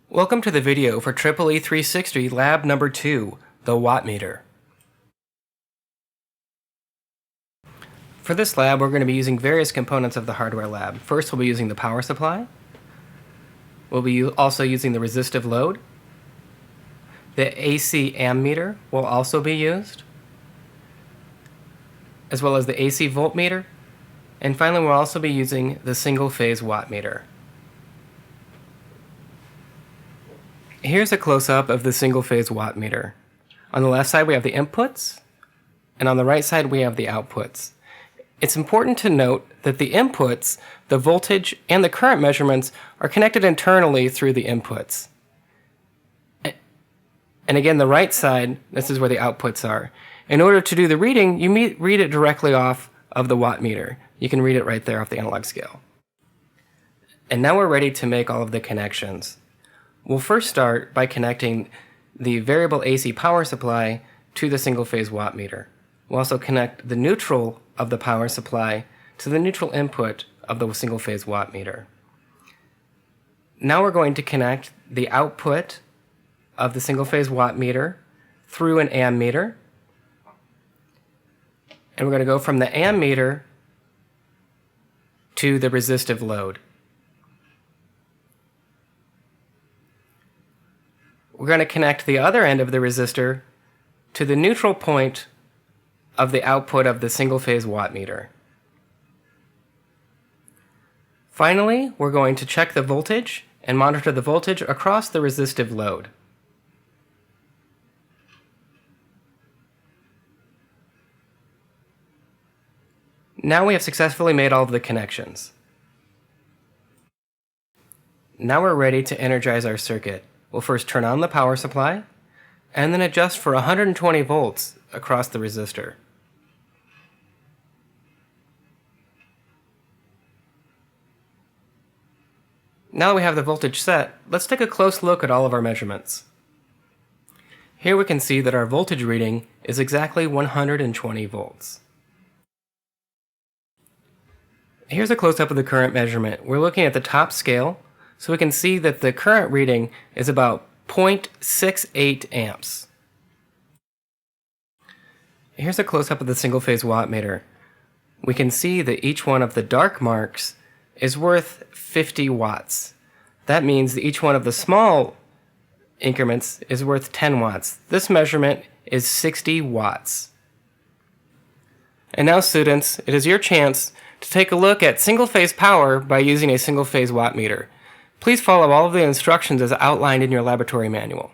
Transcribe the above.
Welcome to the video for EEE360 Lab02, the watt meter. For this lab, we're going to be using various components of the hardware lab. First, we'll be using the power supply. We'll be also using the resistive load. The AC ammeter will also be used, as well as the AC voltmeter. And finally, we'll also be using the single-phase watt meter. Here's a close-up of the single-phase watt meter. On the left side we have the inputs, and on the right side we have the outputs. It's important to note that the inputs, the voltage, and the current measurements are connected internally through the inputs. And again, the right side, this is where the outputs are. In order to do the reading, you read it directly off of the watt meter. You can read it right there off the analog scale. And now we're ready to make all of the connections. We'll first start by connecting the variable AC power supply to the single-phase watt meter. We'll also connect the neutral of the power supply to the neutral input of the single-phase watt meter. Now we're going to connect the output of the single-phase watt meter through an ammeter. And we're going to go from the ammeter to the resistive load. We're going to connect the other end of the resistor to the neutral point of the output of the single-phase watt meter. Finally, we're going to check the voltage and monitor the voltage across the resistive load. Now we have successfully made all of the connections. Now we're ready to energize our circuit. We'll first turn on the power supply, and then adjust for 120 volts across the resistor. Now that we have the voltage set, let's take a close look at all of our measurements. Here we can see that our voltage reading is exactly 120 volts. Here's a close-up of the current measurement. We're looking at the top scale, so we can see that the current reading is about 0.68 amps. Here's a close-up of the single-phase watt meter. We can see that each one of the dark marks is worth 50 watts. That means that each one of the small increments is worth 10 watts. This measurement is 60 watts. And now, students, it is your chance to take a look at single-phase power by using a single-phase watt meter. Please follow all of the instructions as outlined in your laboratory manual.